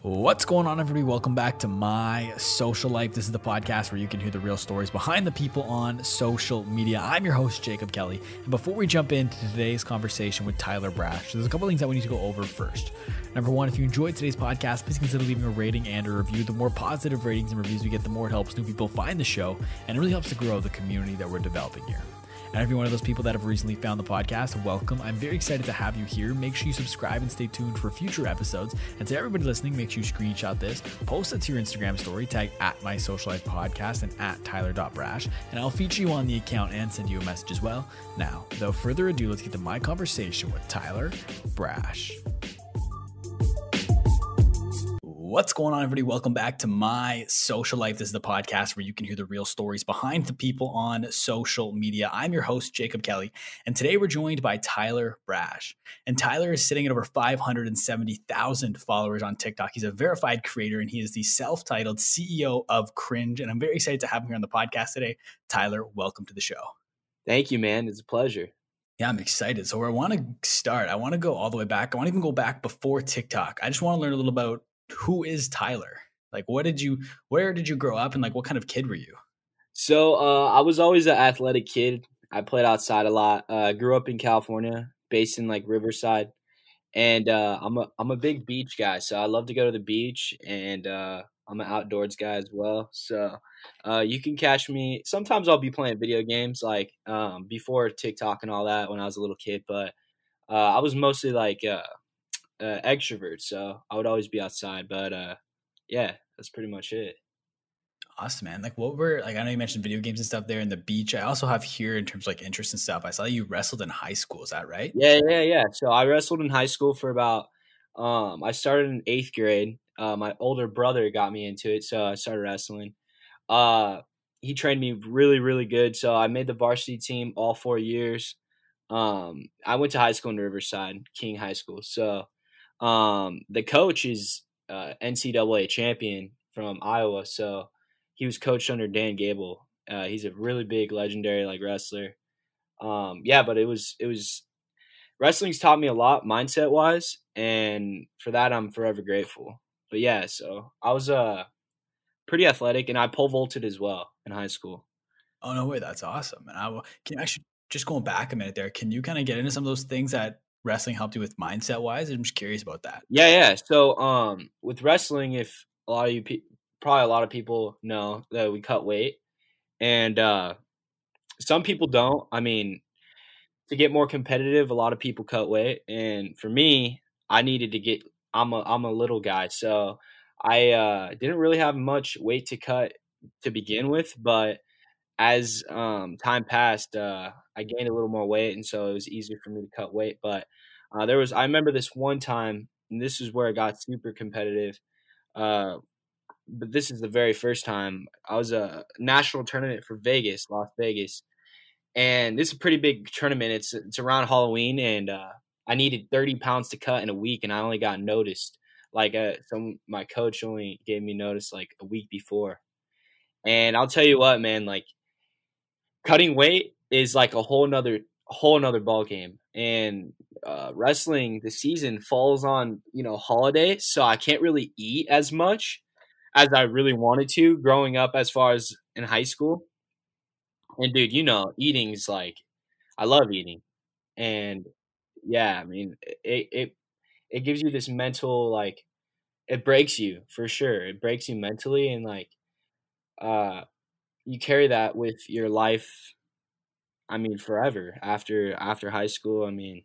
What's going on, everybody? Welcome back to My Social Life. This is the podcast where you can hear the real stories behind the people on social media. I'm your host, Jacob Kelly. And before we jump into today's conversation with Tyler Brash, there's a couple things that we need to go over first. Number one, if you enjoyed today's podcast, please consider leaving a rating and a review. The more positive ratings and reviews we get, the more it helps new people find the show, and it really helps to grow the community that we're developing here. And if you're one of those people that have recently found the podcast, welcome. I'm very excited to have you here. Make sure you subscribe and stay tuned for future episodes. And to everybody listening, make sure you screenshot this, post it to your Instagram story, tag at My Social Life Podcast and at Tyler.Brash, and I'll feature you on the account and send you a message as well. Now, without further ado, let's get to my conversation with Tyler Brash. What's going on, everybody? Welcome back to My Social Life. This is the podcast where you can hear the real stories behind the people on social media. I'm your host, Jacob Kelly, and today we're joined by Tyler Brash. And Tyler is sitting at over 570,000 followers on TikTok. He's a verified creator, and he is the self-titled CEO of Cringe. And I'm very excited to have him here on the podcast today. Tyler, welcome to the show. Thank you, man. It's a pleasure. Yeah, I'm excited. So where I want to start, I want to go all the way back. I want to even go back before TikTok. I just want to learn a little about who is Tyler? Like, where did you grow up, and like, what kind of kid were you? So I was always an athletic kid. I played outside a lot. Grew up in California, based in like Riverside, and I'm a big beach guy. So I love to go to the beach, and I'm an outdoors guy as well. So you can catch me. Sometimes I'll be playing video games, like before TikTok and all that when I was a little kid. But I was mostly like extrovert, so I would always be outside. But yeah, that's pretty much it. Awesome, man. Like, I know you mentioned video games and stuff there, and the beach. I also have here in terms of like interests and stuff. I saw you wrestled in high school. Is that right? Yeah. So I wrestled in high school for about I started in 8th grade. My older brother got me into it, so I started wrestling. He trained me really, really good, so I made the varsity team all 4 years. I went to high school in Riverside, King High School. So the coach is NCAA champion from Iowa, so he was coached under Dan Gable. He's a really big, legendary like wrestler. But it was wrestling's taught me a lot mindset wise, and for that I'm forever grateful. But yeah, so I was pretty athletic, and I pole vaulted as well in high school. Oh, no way. That's awesome. And can you actually, just going back a minute there, can you kind of get into some of those things that wrestling helped you with mindset wise? I'm just curious about that. Yeah. So with wrestling, if a lot of probably a lot of people know that we cut weight, and some people don't. I mean, to get more competitive, a lot of people cut weight, and for me, I needed to get. I'm a little guy, so I didn't really have much weight to cut to begin with, but as time passed, I gained a little more weight, and so it was easier for me to cut weight. But I remember this one time, and this is where it got super competitive. But this is the very first time I was a national tournament for Vegas, Las Vegas, and this is a pretty big tournament. It's around Halloween, and I needed 30 pounds to cut in a week, and I only got noticed. Like my coach only gave me notice like a week before, and I'll tell you what, man, like cutting weight is like a whole nother ball game. And wrestling, the season falls on holiday, so I can't really eat as much as I really wanted to growing up as far as in high school. And dude, eating is like I love eating. And yeah, I mean it gives you this mental, like, it breaks you for sure. It breaks you mentally, and like uh you carry that with your life. I mean, forever after high school. I mean,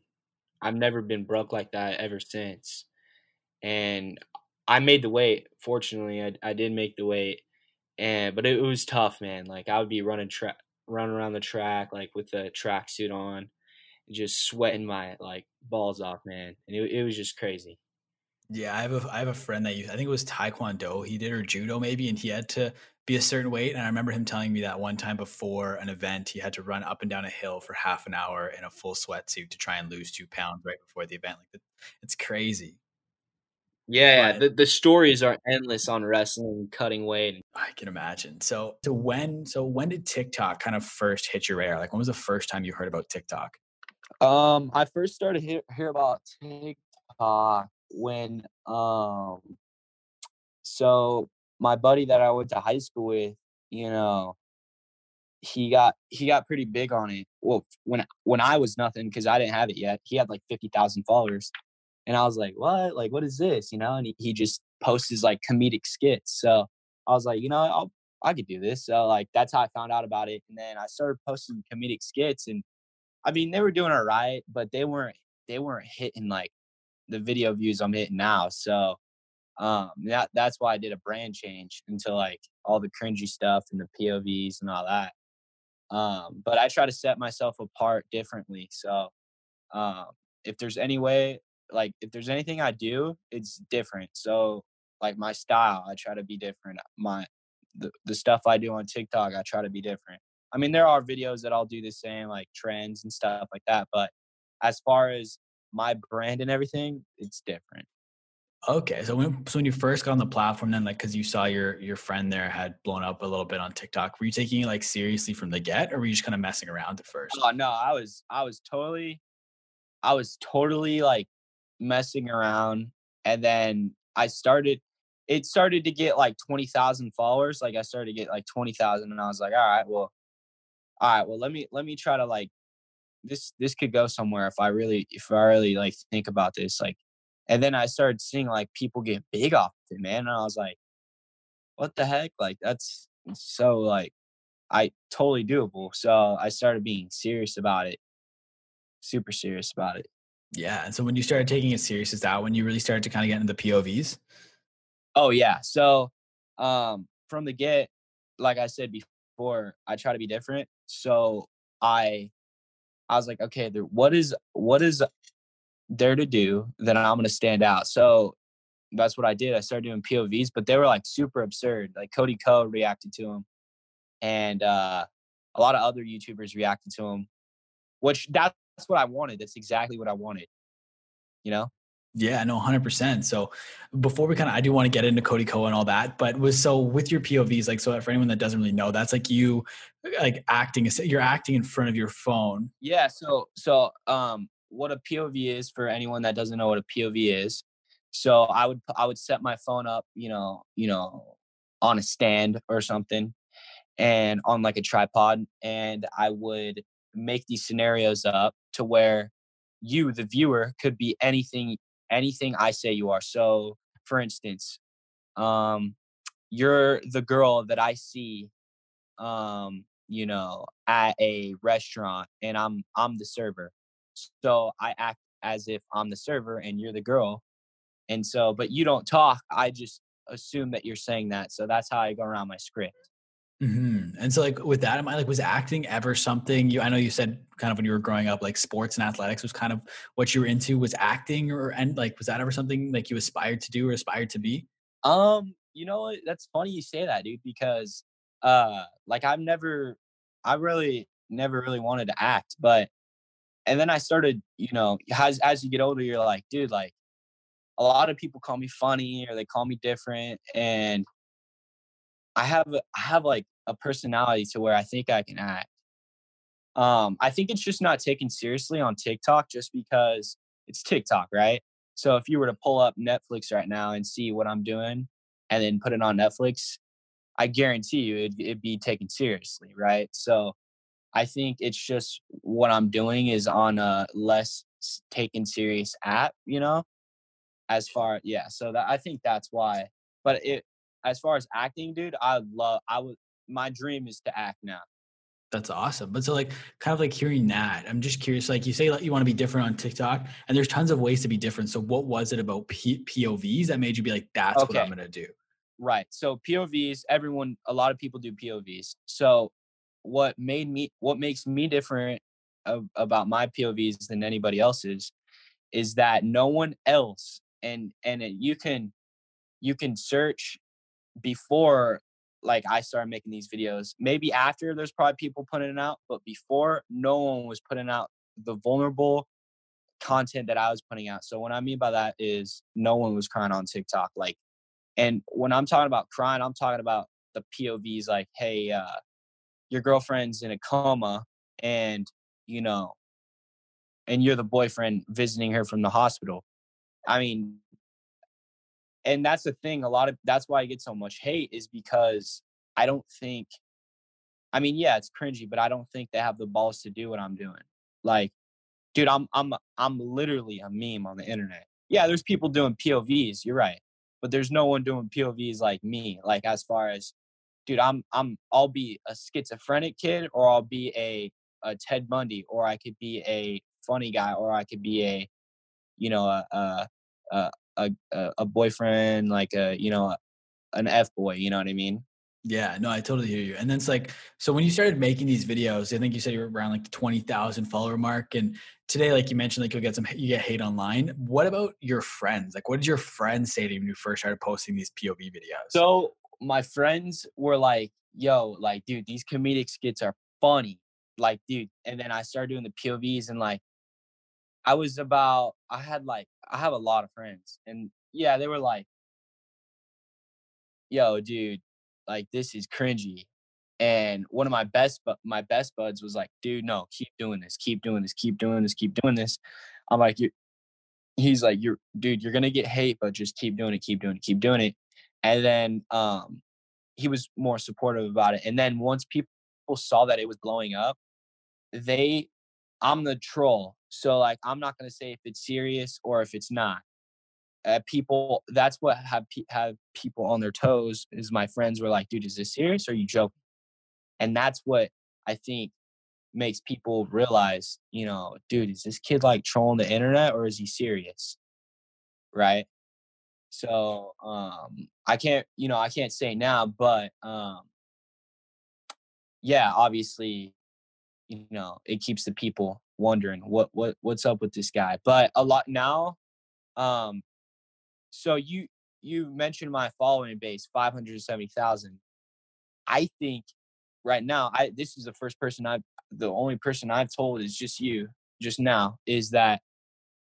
I've never been broke like that ever since. And I made the weight. Fortunately, I did make the weight, but it was tough, man. Like I would be running around the track like with a tracksuit on, just sweating my like balls off, man. And it was just crazy. Yeah, I have a friend that I think it was Taekwondo he did, or judo maybe, and he had to be a certain weight. And I remember him telling me that one time before an event, he had to run up and down a hill for half an hour in a full sweatsuit to try and lose 2 pounds right before the event. Like, it's crazy. Yeah, But the stories are endless on wrestling, cutting weight. I can imagine. So when did TikTok kind of first hit your radar? Like, when was the first time you heard about TikTok? I first started hear about TikTok when So my buddy that I went to high school with, you know, he got pretty big on it. Well, when I was nothing because I didn't have it yet, he had like 50,000 followers, and I was like, "What? Like, what is this?" You know? And he just posts his like comedic skits. So I was like, I could do this. So like that's how I found out about it, and then I started posting comedic skits, and I mean they were doing all right, but they weren't hitting like the video views I'm hitting now. So that's why I did a brand change into like all the cringy stuff and the POVs and all that. But I try to set myself apart differently. So um, if there's any way, like if there's anything I do, it's different. So like my style, I try to be different. The stuff I do on TikTok, I try to be different. I mean, there are videos that I'll do the same, like trends and stuff like that. But as far as my brand and everything, it's different. Okay, so when you first got on the platform, then like because you saw your friend there had blown up a little bit on TikTok, were you taking it like seriously from the get, or were you just kind of messing around at first? Oh no, I was totally like messing around, and then it started to get like 20,000 followers. Like I started to get like 20,000, and I was like, all right, well, let me try to like this could go somewhere if I really like think about this. Like, and then I started seeing like people get big off it, man. And I was like, what the heck? Like that's so like I totally doable. So I started being serious about it, super serious about it. Yeah, and so when you started taking it serious, is that when you really started to kind of get into the POVs? Oh yeah. So from the get, like I said before, I try to be different. So I I was like, okay, what is there to do that I'm gonna stand out? So that's what I did. I started doing POVs, but they were like super absurd. Like Cody Ko reacted to them, and a lot of other YouTubers reacted to them, which that's what I wanted. That's exactly what I wanted. You know? Yeah, no, 100%. So before we kind of, I do want to get into Cody Ko and all that, but so with your POVs, like, so for anyone that doesn't really know, that's like you like acting, you're acting in front of your phone. Yeah. So what a POV is for anyone that doesn't know what a POV is. So I would set my phone up, on a stand or something, and on like a tripod, and I would make these scenarios up to where you, the viewer, could be anything I say you are. So, for instance, um, you're the girl that I see, at a restaurant, and I'm the server. So I act as if I'm the server and you're the girl, and so but you don't talk. I just assume that you're saying that. So that's how I go around my script. And so like with that in mind, like was acting ever something I know you said kind of when you were growing up, like sports and athletics was kind of what you were into, was acting, and like, was that ever something like you aspired to do or aspired to be? You know what? That's funny you say that, dude, because like I really never really wanted to act, but and then I started, as you get older, you're like, dude, like a lot of people call me funny or they call me different, and I have like a personality to where I think I can act. I think it's just not taken seriously on TikTok just because it's TikTok, right? So if you were to pull up Netflix right now and see what I'm doing and then put it on Netflix, I guarantee you it'd be taken seriously, right? So I think it's just what I'm doing is on a less taken serious app, yeah. So that I think that's why. But as far as acting, dude, I would my dream is to act now. That's awesome. But so like kind of like hearing that, I'm just curious, like you say like you want to be different on TikTok and there's tons of ways to be different. So what was it about POVs that made you be like, that's what I'm Okay. going to do? Right. So POVs, a lot of people do POVs. So what makes me different about my POVs than anybody else's is that no one else, you can search before like I started making these videos. Maybe after there's probably people putting it out, but before no one was putting out the vulnerable content that I was putting out. So what I mean by that is no one was crying on TikTok. Like, and when I'm talking about crying, I'm talking about the POVs like, hey, your girlfriend's in a coma, and you know, and you're the boyfriend visiting her from the hospital. I mean, And that's the thing. That's why I get so much hate, is because I don't think, I mean, yeah, it's cringy, but I don't think they have the balls to do what I'm doing. Like, dude, I'm literally a meme on the internet. Yeah, there's people doing POVs, you're right. But there's no one doing POVs like me. Like, as far as, dude, I'll be a schizophrenic kid, or I'll be a Ted Bundy, or I could be a funny guy, or I could be a, you know, a a boyfriend, like an F boy, you know what I mean? Yeah, no, I totally hear you. And then it's like, so when you started making these videos, I think you said you were around like the 20,000 follower mark. And today, like you mentioned, like you get hate online. What about your friends? Like, what did your friends say to you when you first started posting these POV videos? So my friends were like, yo, like, dude, these comedic skits are funny. Like, dude. And then I started doing the POVs, and like, I have a lot of friends, and yeah, they were like, yo, dude, like, this is cringy. And one of my best buds was like, dude, no, keep doing this, keep doing this, keep doing this, keep doing this. I'm like, he's like, you're gonna get hate, but just keep doing it, keep doing it, keep doing it. And then he was more supportive about it. And then once people saw that it was blowing up, I'm the troll. So like, I'm not gonna say if it's serious or if it's not. People, that's what have people on their toes, is my friends were like, dude, is this serious or are you joking? And that's what I think makes people realize, dude, is this kid like trolling the internet or is he serious? Right. So I can't say now, but yeah, obviously, it keeps the people wondering what's up with this guy. But a lot now, so you mentioned my following base, 570,000. I think right now, this is the only person I've told is just you just now, is that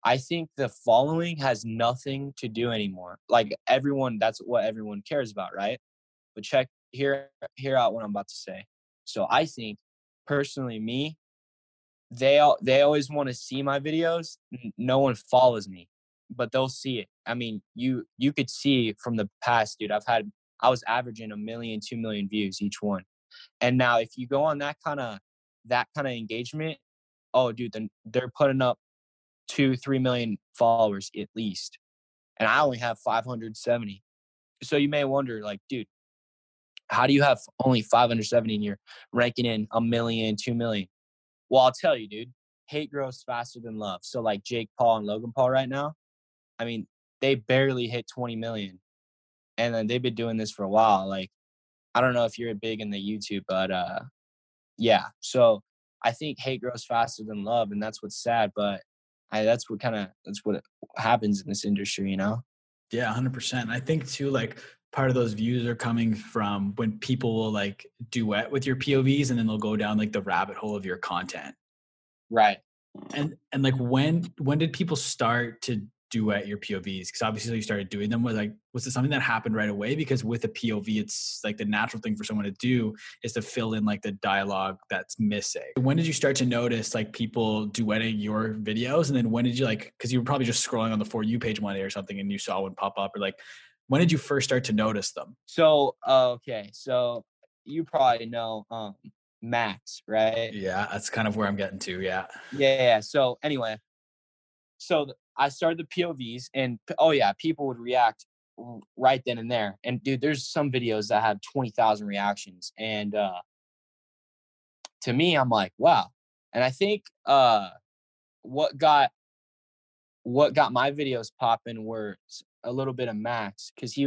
I think the following has nothing to do anymore. Like, everyone, that's what everyone cares about, right? But hear out what I'm about to say. So I think, personally, me, they always want to see my videos. No one follows me, but they'll see it. I mean, you could see from the past, dude. I was averaging 1 million, 2 million views each one. And now if you go on that kind of engagement, oh, dude, then they're putting up 2-3 million followers at least, and I only have 570. So you may wonder, like, dude, how do you have only 570 and you're ranking in 1 million, 2 million? Well, I'll tell you, dude, hate grows faster than love. So like Jake Paul and Logan Paul right now, I mean, they barely hit 20 million, and then they've been doing this for a while. Like, I don't know if you're big in the YouTube, but yeah. So I think hate grows faster than love, and that's what's sad. But that's what happens in this industry, Yeah, 100%. I think too, like part of those views are coming from when people will like duet with your POVs and then they'll go down like the rabbit hole of your content. Right. And like when did people start to duet your POVs? Because obviously you started doing them. Was it something that happened right away? Because with a POV, it's like the natural thing for someone to do is to fill in like the dialogue that's missing. When did you start to notice like people duetting your videos? And then when did you because you were probably just scrolling on the For You page one day or something and you saw one pop up, or like when did you first start to notice them? So okay, so you probably know Max, right? Yeah, that's kind of where I'm getting to. Yeah. Yeah. So anyway, I started the POVs, and oh yeah, people would react right then and there. And dude, there's some videos that had 20,000 reactions, and to me, I'm like, wow. And I think what got my videos popping were a little bit of Max, because he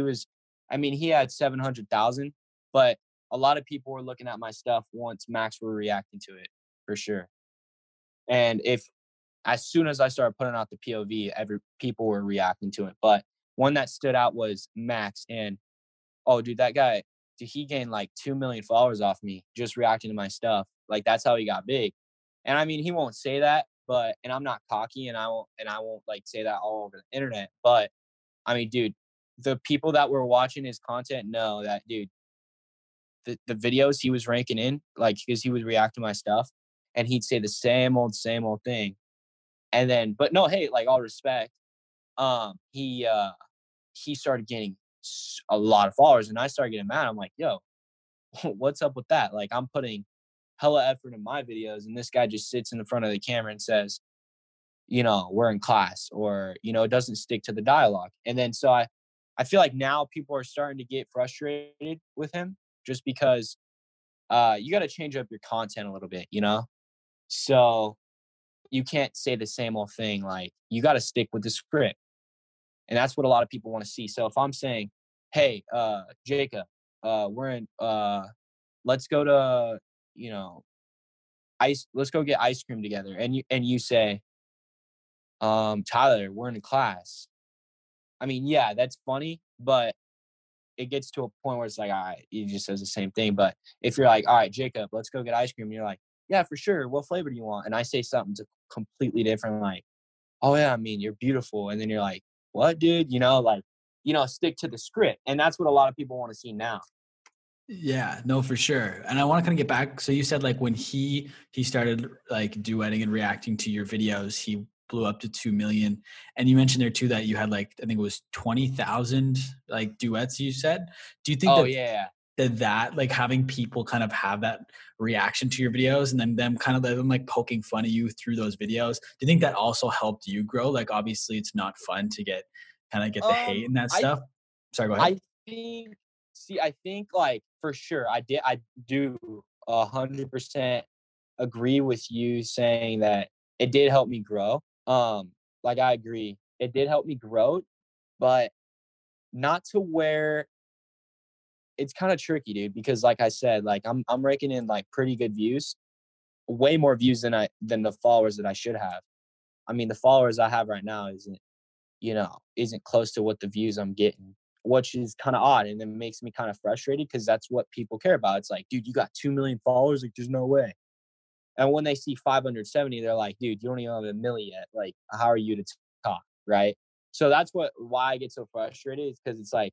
had 700,000, but a lot of people were looking at my stuff once Max were reacting to it, for sure. And as soon as I started putting out the POV, people were reacting to it. But one that stood out was Max, and oh, dude, that guy, he gained like 2 million followers off me just reacting to my stuff. Like, that's how he got big. And I mean, he won't say that, and I'm not cocky, and I won't like say that all over the internet. But I mean, dude, the people that were watching his content know that, dude, the videos he was ranking in, like, because he would react to my stuff and he'd say the same old thing. And then, but no, hey, like, all respect. He he started getting a lot of followers, and I started getting mad. I'm like, yo, what's up with that? Like, I'm putting hella effort in my videos, and this guy just sits in the front of the camera and says, we're in class, or, it doesn't stick to the dialogue. And then so I feel like now people are starting to get frustrated with him just because you got to change up your content a little bit, So you can't say the same old thing. Like, you got to stick with the script. And that's what a lot of people want to see. So if I'm saying, hey, Jacob, we're in, let's go to, let's go get ice cream together. And you say, Tyler, we're in class. I mean, yeah, that's funny, but it gets to a point where it's like, all right, he just says the same thing. But if you're like, all right, Jacob, let's go get ice cream, and you're like, yeah, for sure. What flavor do you want? And I say something completely different, like, oh yeah, I mean, you're beautiful. And then you're like, what, dude? Stick to the script. And that's what a lot of people want to see now. Yeah, no, for sure. And I want to kind of get back. So you said like when he started like duetting and reacting to your videos, he blew up to 2 million. And you mentioned there too that you had like, I think it was 20,000 like duets you said. Do you think that like having people kind of have that reaction to your videos and then them kind of them like poking fun at you through those videos, do you think that also helped you grow? Like obviously it's not fun to get the hate and that stuff. Sorry, go ahead. I think like for sure I do 100% agree with you saying that it did help me grow. Like I agree, it did help me grow, but not to where it's kind of tricky, dude, because like I said, like I'm raking in like pretty good views, way more views than the followers that I should have. I mean, the followers I have right now isn't close to what the views I'm getting, which is kind of odd. And it makes me kind of frustrated because that's what people care about. It's like, dude, you got 2 million followers. Like, there's no way. And when they see 570, they're like, dude, you don't even have a million yet. Like, how are you to talk? Right. So that's why I get so frustrated, is because it's like,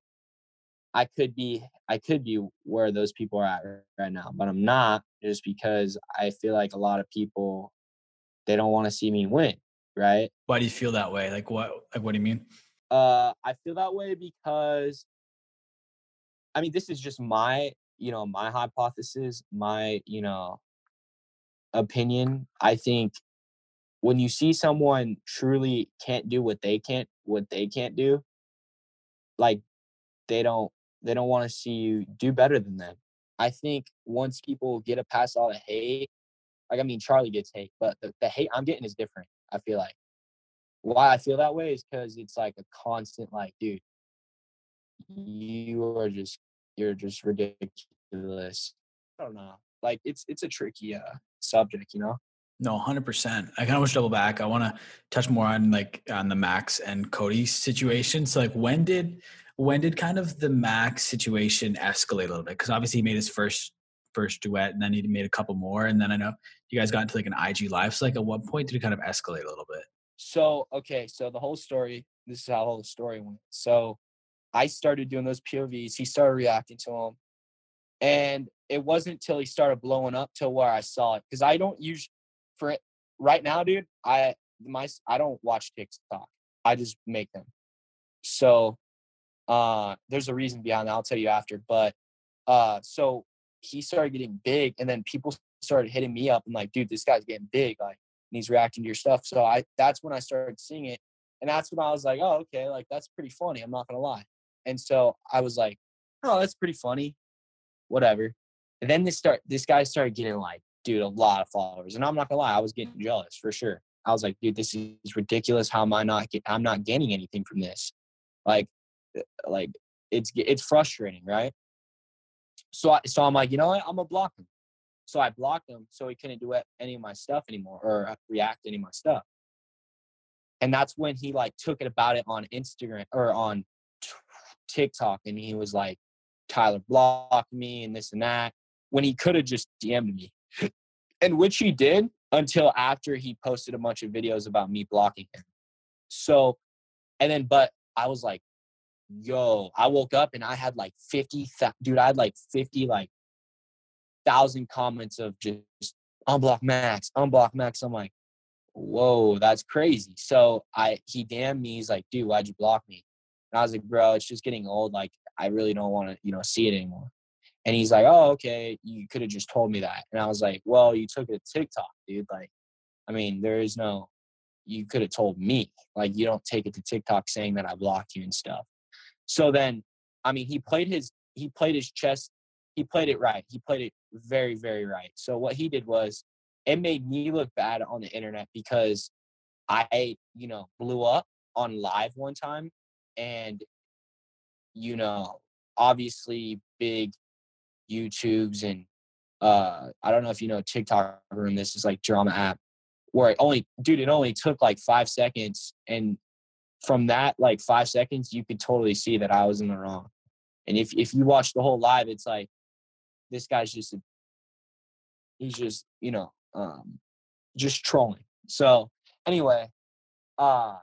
I could be where those people are at right now, but I'm not, just because I feel like a lot of people, they don't want to see me win. Right. Why do you feel that way? Like what do you mean? I feel that way because, I mean, this is just my hypothesis, my, opinion. I think when you see someone truly can't do what they can't do, like they don't want to see you do better than them. I think once people get past all the hate, like, I mean, Charlie gets hate, but the hate I'm getting is different. I feel like why I feel that way is because it's like a constant, like, dude, you're just ridiculous. I don't know. Like it's a tricky subject, No, 100%. I kind of want to double back. I want to touch more on the Max and Cody situation. So like when did kind of the Max situation escalate a little bit? Because obviously he made his first duet, and then he made a couple more, and then I know you guys got into like an IG live. So like at what point did it kind of escalate a little bit? So the whole story. This is how the whole story went. So I started doing those POVs. He started reacting to them. And it wasn't until he started blowing up to where I saw it. Because I don't use for it right now, dude. I don't watch TikTok. I just make them. So there's a reason behind that. I'll tell you after. But so he started getting big, and then people started hitting me up and like, dude, this guy's getting big, like, and he's reacting to your stuff. So that's when I started seeing it. And that's when I was like, oh, okay, like that's pretty funny. I'm not gonna lie. And so I was like, oh, that's pretty funny. Whatever. And then this guy started getting like, dude, a lot of followers. And I'm not gonna lie, I was getting jealous for sure. I was like, dude, this is ridiculous. How am I'm not gaining anything from this. Like it's frustrating, right? So I'm like, you know what? I'm gonna block him. So I blocked him so he couldn't do any of my stuff anymore or react to any of my stuff. And that's when he like took it about it on Instagram or on TikTok, and he was like, Tyler blocked me and this and that, when he could have just DM'd me. And which he did until after he posted a bunch of videos about me blocking him. So, and then, but I was like, yo, I woke up and I had like 50 like 1,000 comments of just unblock Max. I'm like, whoa, that's crazy. So he DM'd me. He's like, dude, why'd you block me? And I was like, bro, it's just getting old. Like, I really don't want to, see it anymore. And he's like, oh, okay, you could have just told me that. And I was like, well, you took it to TikTok, dude. Like, I mean, you could have told me. Like, you don't take it to TikTok saying that I blocked you and stuff. So then, I mean, he played his chess. He played it right. He played it very, very right. So what he did was, it made me look bad on the internet because I, blew up on live one time, and, obviously big YouTubes and I don't know if you know TikTok Room. This is like drama app where it only took like 5 seconds, and from that like 5 seconds, you could totally see that I was in the wrong. And if you watch the whole live, it's like this guy's he's just trolling. So anyway, uh,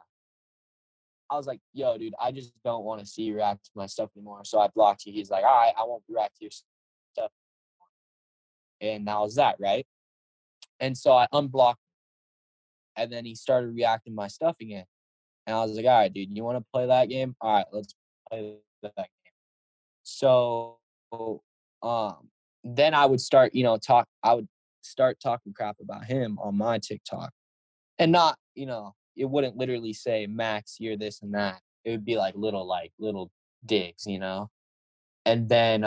I was like, yo, dude, I just don't want to see you react to my stuff anymore. So I blocked you. He's like, all right, I won't react to your stuff. And that was that, right? And so I unblocked him. And then he started reacting to my stuff again. And I was like, all right, dude, you want to play that game? All right, let's play that game. So then I would start, I would start talking crap about him on my TikTok. And not, it wouldn't literally say, Max, you're this and that. It would be like little digs, And then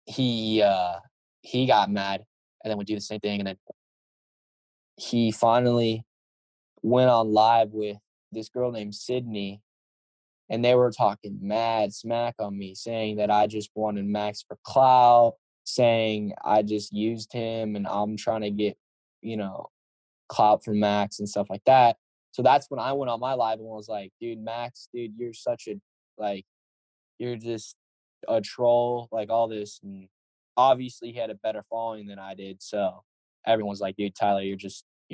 he got mad and then would do the same thing. And then he finally went on live with this girl named Sydney, and they were talking mad smack on me, saying that I just wanted Max for clout, saying I just used him and I'm trying to get, clout from Max and stuff like that. So that's when I went on my live and was like, dude, Max, dude, you're such a, you're just a troll, like all this. And obviously he had a better following than I did. So everyone's like, dude, Tyler, you're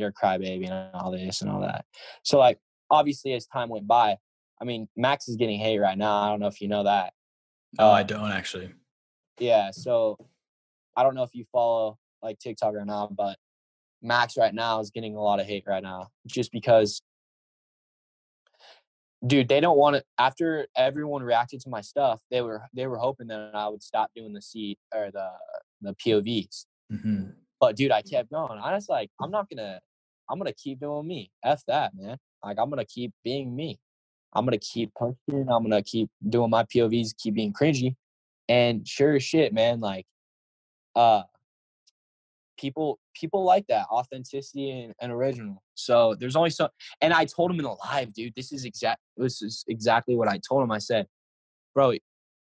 a crybaby and all this and all that. So like, obviously as time went by, I mean, Max is getting hate right now. I don't know if you know that. No, I don't actually. Yeah. So I don't know if you follow like TikTok right now, but Max right now is getting a lot of hate right now just because, dude, they don't want to. After everyone reacted to my stuff, they were hoping that I would stop doing the POVs. Mm-hmm. But dude, I kept going. I was like, I'm gonna keep doing me. F that, man. Like, I'm gonna keep being me. I'm gonna keep punching. I'm gonna keep doing my POVs, keep being cringy. And sure as shit, man, like, people like that authenticity and original. So there's only so, and I told him in the live, dude, this is exactly what I told him. I said, bro,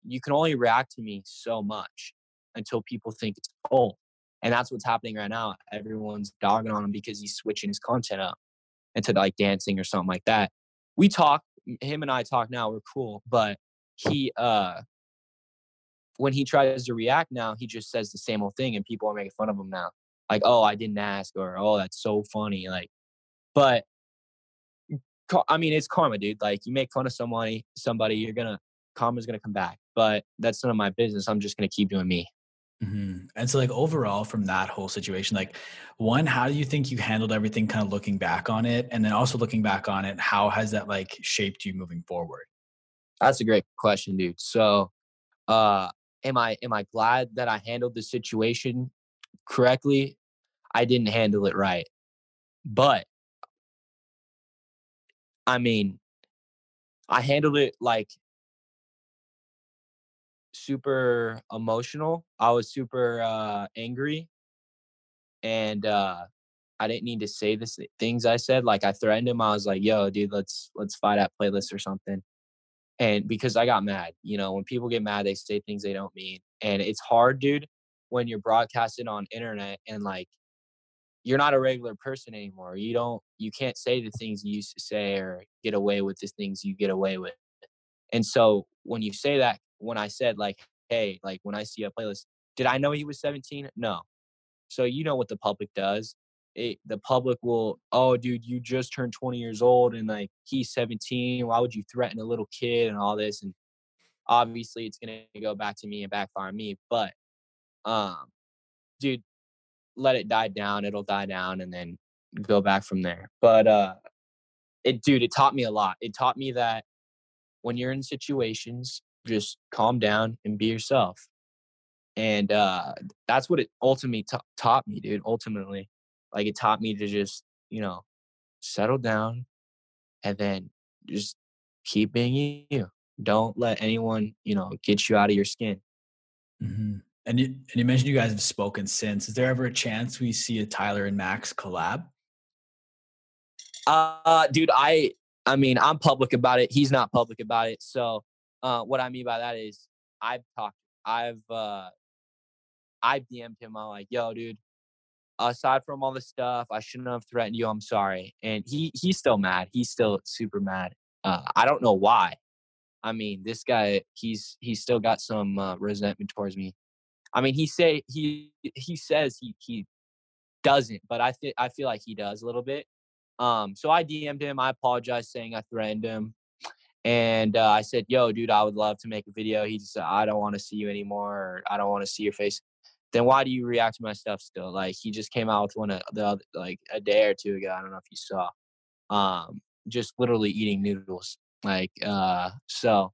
you can only react to me so much until people think it's old. And that's what's happening right now. Everyone's dogging on him because he's switching his content up into like dancing or something like that. We talk, him and I talk now, we're cool, but he when he tries to react now, he just says the same old thing and people are making fun of him now. Like, oh, I didn't ask, or oh, that's so funny. Like, but I mean, it's karma, dude. Like, you make fun of somebody, karma's gonna come back. But that's none of my business. I'm just gonna keep doing me. Mm-hmm. And so like overall from that whole situation, like one, how do you think you handled everything kind of looking back on it? And then also looking back on it, how has that like shaped you moving forward? That's a great question, dude. So am I glad that I handled the situation correctly? I didn't handle it right. But I mean, I handled it like super emotional. I was super angry, and I didn't need to say the things I said. Like, I threatened him. I was like, yo, dude, let's fight at Playlist or something. And because I got mad, when people get mad, they say things they don't mean. And it's hard, dude, when you're broadcasting on internet and like, you're not a regular person anymore. You can't say the things you used to say or get away with the things you get away with. And so when you say that, when I said like, hey, like when I see a Playlist, did I know he was 17? No. So you know what the public does. The public will, oh, dude, you just turned 20 years old and like he's 17. Why would you threaten a little kid and all this? And obviously it's going to go back to me and backfire on me. But, dude, let it die down. It'll die down and then go back from there. But it taught me a lot. It taught me that when you're in situations, just calm down and be yourself. And that's what it ultimately taught me, dude. Ultimately, like it taught me to just, settle down and then just keep being you. Don't let anyone, get you out of your skin. Mm-hmm. And you mentioned you guys have spoken since. Is there ever a chance we see a Tyler and Max collab? Dude, I mean, I'm public about it. He's not public about it. So, what I mean by that is I've DM'd him. I'm like, yo, dude, aside from all this stuff, I shouldn't have threatened you. I'm sorry. And he's still mad. He's still super mad. I don't know why. I mean, this guy, he's still got some resentment towards me. I mean, he says he doesn't, but I feel like he does a little bit. So I DM'd him. I apologized, saying I threatened him, and I said, "Yo, dude, I would love to make a video." He just said, "I don't want to see you anymore. Or, I don't want to see your face." Then why do you react to my stuff still? Like, he just came out with one like a day or two ago. I don't know if you saw. Just literally eating noodles. Like, so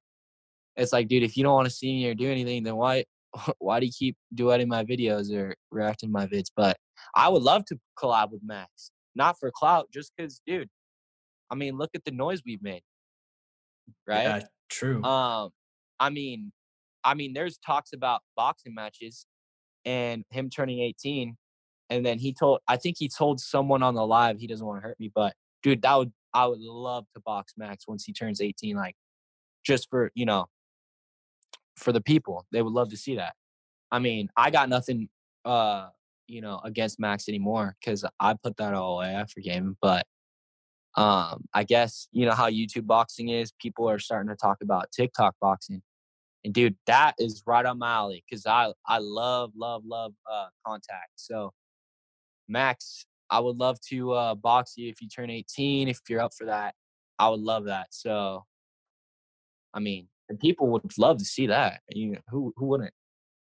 it's like, dude, if you don't want to see me or do anything, then why do you keep duetting my videos or reacting to my vids? But I would love to collab with Max, not for clout, just because, dude. I mean, look at the noise we've made, right? Yeah, true. I mean, there's talks about boxing matches and him turning 18, and then I think he told someone on the live he doesn't want to hurt me, but dude, I would love to box Max once he turns 18, like just for for the people. They would love to see that. I mean, I got nothing, against Max anymore because I put that all away. I forgave him, but I guess how YouTube boxing is. People are starting to talk about TikTok boxing, and dude, that is right on my alley because I love contact. So Max, I would love to box you if you turn 18. If you're up for that, I would love that. So, I mean, and people would love to see that. Who wouldn't?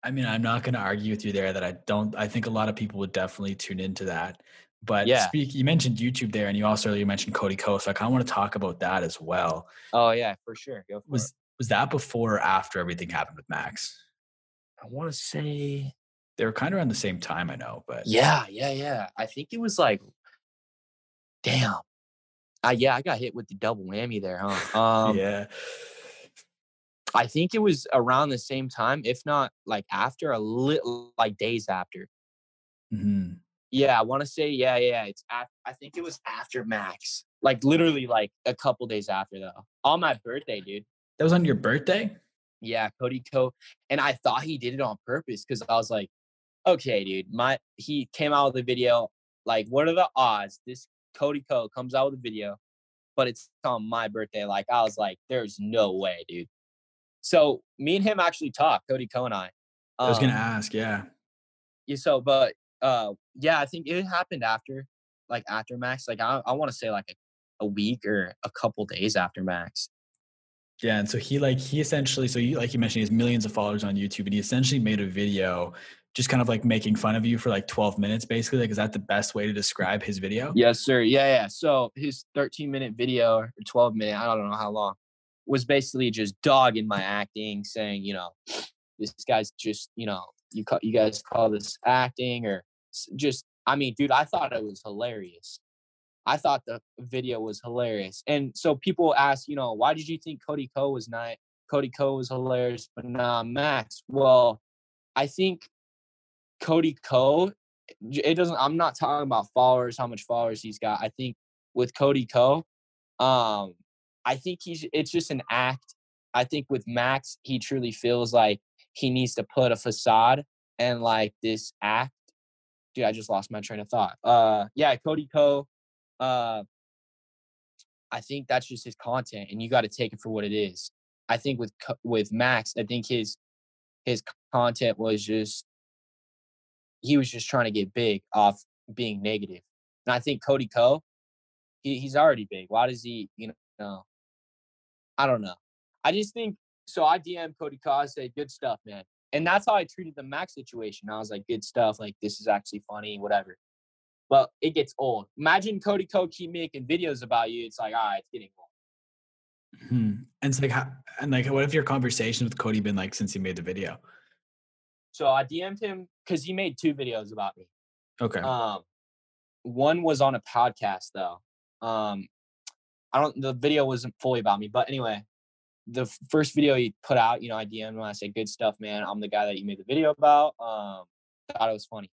I mean, I'm not going to argue with you there that I think a lot of people would definitely tune into that. But Yeah. you mentioned YouTube there, and you also earlier mentioned Cody Ko, so I kind of want to talk about that as well. Oh yeah, for sure. Go for it. Was that before or after everything happened with Max? I want to say they were kind of around the same time, I know, but yeah. I think it was like, damn. I got hit with the double whammy there, huh? Yeah. I think it was around the same time, if not like after a little, like days after. Mm-hmm. Yeah, I want to say, yeah. I think it was after Max, like literally like a couple days after though. On my birthday, dude. That was on your birthday? Yeah, Cody Ko. And I thought he did it on purpose because I was like, okay, dude, he came out with a video. Like, what are the odds this Cody Ko comes out with a video, but it's on my birthday? Like, I was like, there's no way, dude. So me and him actually talked, Cody Ko and I. I was going to ask, yeah. Yeah, so, but yeah, I think it happened after Max. Like, I want to say like a week or a couple days after Max. Yeah, and so he essentially, so you, like you mentioned, he has millions of followers on YouTube, and he essentially made a video just kind of like making fun of you for like 12 minutes, basically. Like, is that the best way to describe his video? Yes, sir. Yeah. So his 13-minute video or 12-minute, I don't know how long, was basically just dogging my acting, saying, this guy's just, you guys call this acting or just, I mean, dude, I thought it was hilarious. I thought the video was hilarious. And so people ask, why did you think Cody Ko was hilarious, but not Max? Well, I think Cody Ko, I'm not talking about followers, how much followers he's got. I think with Cody Ko, I think it's just an act. I think with Max, he truly feels like he needs to put a facade and like this act. Dude, I just lost my train of thought. Yeah, Cody Ko, I think that's just his content, and you got to take it for what it is. I think with Max, I think his content was he was just trying to get big off being negative. And I think Cody Ko, he's already big. Why does he, I don't know. I just think, so I DM Cody Ko, I said, good stuff, man. And that's how I treated the Max situation. I was like, good stuff. Like, this is actually funny, whatever. But it gets old. Imagine Cody Ko keep making videos about you. It's like, all right, it's getting old. And it's like, what have your conversations with Cody been like since he made the video? So I DM'd him because he made 2 videos about me. Okay. One was on a podcast though. The video wasn't fully about me, but anyway, the first video he put out, I DM'd him. I said, "Good stuff, man. I'm the guy that you made the video about. Thought it was funny."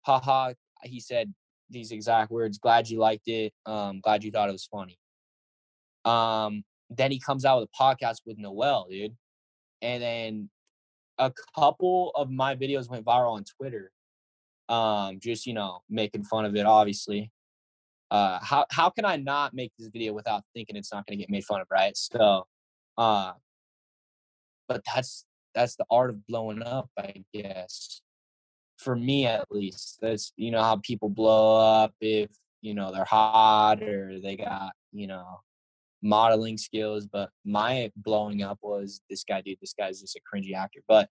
Haha. He said these exact words: "Glad you liked it. Glad you thought it was funny." Then he comes out with a podcast with Noel, dude. And then a couple of my videos went viral on Twitter. Just, making fun of it, obviously. How can I not make this video without thinking it's not going to get made fun of, right? So, but that's the art of blowing up, I guess. For me, at least. That's, how people blow up if, they're hot or they got, modeling skills. But my blowing up was this guy's just a cringy actor. But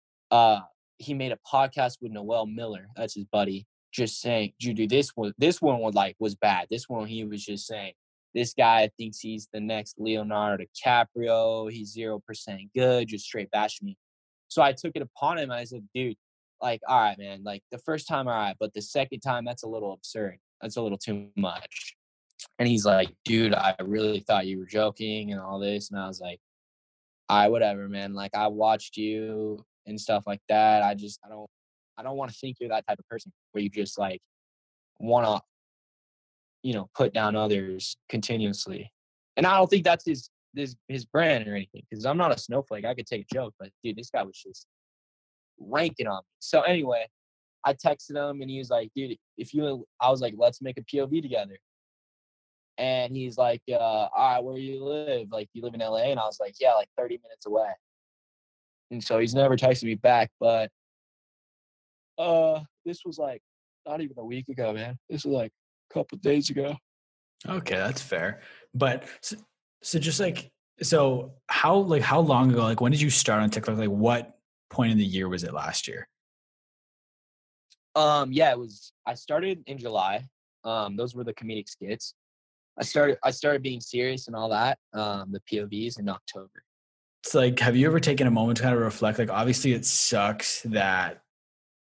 he made a podcast with Noel Miller, that's his buddy, just saying, dude, this one was bad. This one, he was just saying, this guy thinks he's the next Leonardo DiCaprio, he's 0% good, just straight bashing me. So I took it upon him and I said, dude, like, all right, man, like the first time, all right, but the second time, that's a little absurd. That's a little too much. And he's like, dude, I really thought you were joking and all this. And I was like, all right, whatever, man. Like, I watched you and stuff like that. I don't want to think you're that type of person where you just like want to, put down others continuously. And I don't think that's his brand or anything, because I'm not a snowflake. I could take a joke, but dude, this guy was just ranking on me. So anyway, I texted him and he was like, dude, I was like, let's make a POV together. And he's like, all right, where do you live? Like, you live in LA? And I was like, yeah, like 30 minutes away. And so he's never texted me back. But this was like not even a week ago, man. This was like a couple of days ago. Okay, that's fair. But so just like, so how long ago, like when did you start on TikTok? Like what point in the year was it last year? Yeah, I started in July. Those were the comedic skits. I started being serious and all that, the POVs in October. It's like, have you ever taken a moment to kind of reflect? Like, obviously it sucks that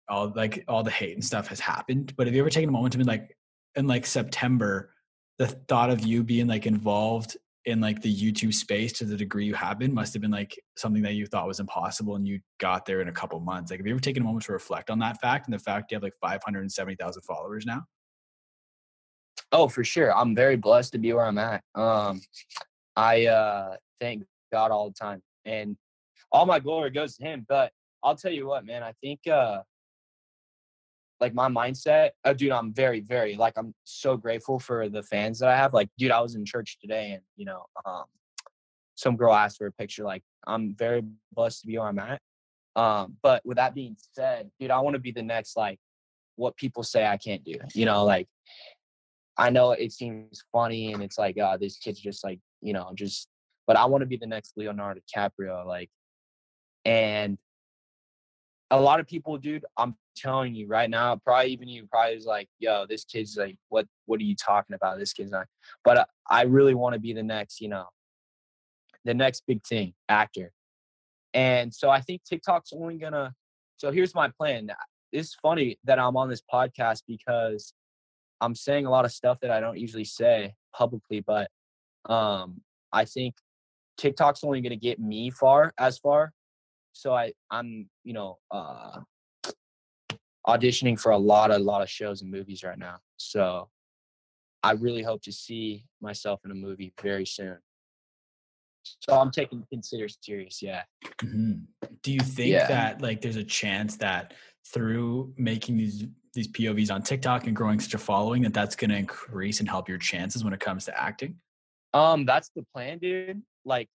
all the hate and stuff has happened, but have you ever taken a moment to be like, in like September, the thought of you being like involved in like the YouTube space to the degree you have been must have been like something that you thought was impossible and you got there in a couple of months. Like, have you ever taken a moment to reflect on that fact and the fact you have like 570,000 followers now? Oh, for sure. I'm very blessed to be where I'm at. I thank God all the time, and all my glory goes to him. But I'll tell you what, man, I think like my mindset, dude, I'm very, very, like, I'm so grateful for the fans that I have. Like, dude, I was in church today and, some girl asked for a picture. Like, I'm very blessed to be where I'm at. But with that being said, dude, I want to be the next, like, what people say I can't do, like, I know it seems funny and it's like, this kid's just like, but I want to be the next Leonardo DiCaprio, like, and a lot of people, dude, I'm telling you right now, probably even you probably is like, yo, this kid's like, what are you talking about? This kid's not, but I really want to be the next, the next big thing, actor. And so I think TikTok's only so here's my plan. It's funny that I'm on this podcast because I'm saying a lot of stuff that I don't usually say publicly, but I think TikTok's only going to get me as far. So I'm auditioning for a lot of shows and movies right now. So I really hope to see myself in a movie very soon. So I'm taking consider serious, yeah. Mm-hmm. Do you think that like there's a chance that through making these POVs on TikTok and growing such a following that's going to increase and help your chances when it comes to acting? That's the plan, dude. Like,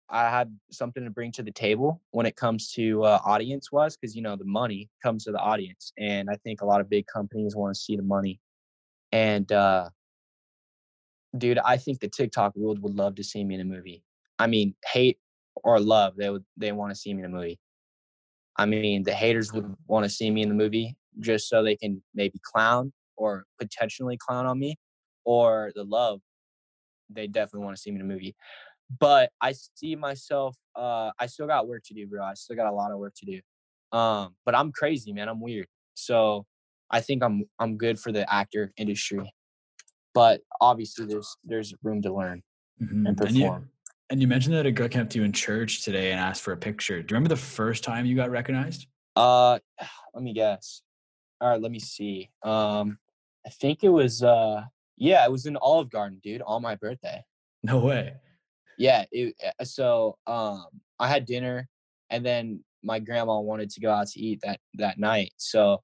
I had something to bring to the table when it comes to audience wise, because the money comes to the audience, and I think a lot of big companies want to see the money. And dude, I think the TikTok world would love to see me in a movie. I mean, hate or love, they want to see me in a movie. I mean, the haters would want to see me in the movie just so they can maybe clown or potentially clown on me, or the love, they definitely want to see me in a movie. but I see myself, I still got work to do, bro. I still got a lot of work to do. But I'm crazy, man. I'm weird. So I think I'm good for the actor industry. But obviously there's room to learn and perform. And you mentioned that a girl came up to you in church today and asked for a picture. Do you remember the first time you got recognized? Let me guess. All right, let me see. I think it was yeah, it was in Olive Garden, dude, on my birthday. No way. Yeah, so I had dinner and then my grandma wanted to go out to eat that night. So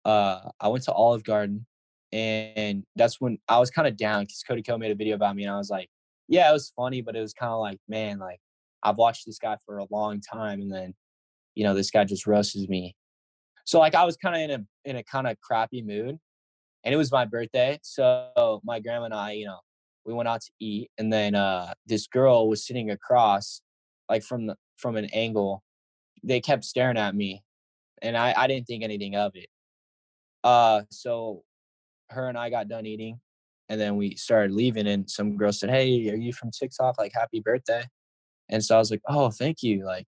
I went to Olive Garden and that's when I was kind of down because Cody Ko made a video about me and I was like, yeah, it was funny, but it was kind of like, man, like I've watched this guy for a long time and then, this guy just roasts me. So like I was kind of in a kind of crappy mood and it was my birthday. So my grandma and I, we went out to eat and then this girl was sitting across like from an angle. They kept staring at me and I didn't think anything of it. So her and I got done eating and then we started leaving and some girl said, "Hey, are you from TikTok? Like happy birthday." And so I was like, "Oh, thank you. Like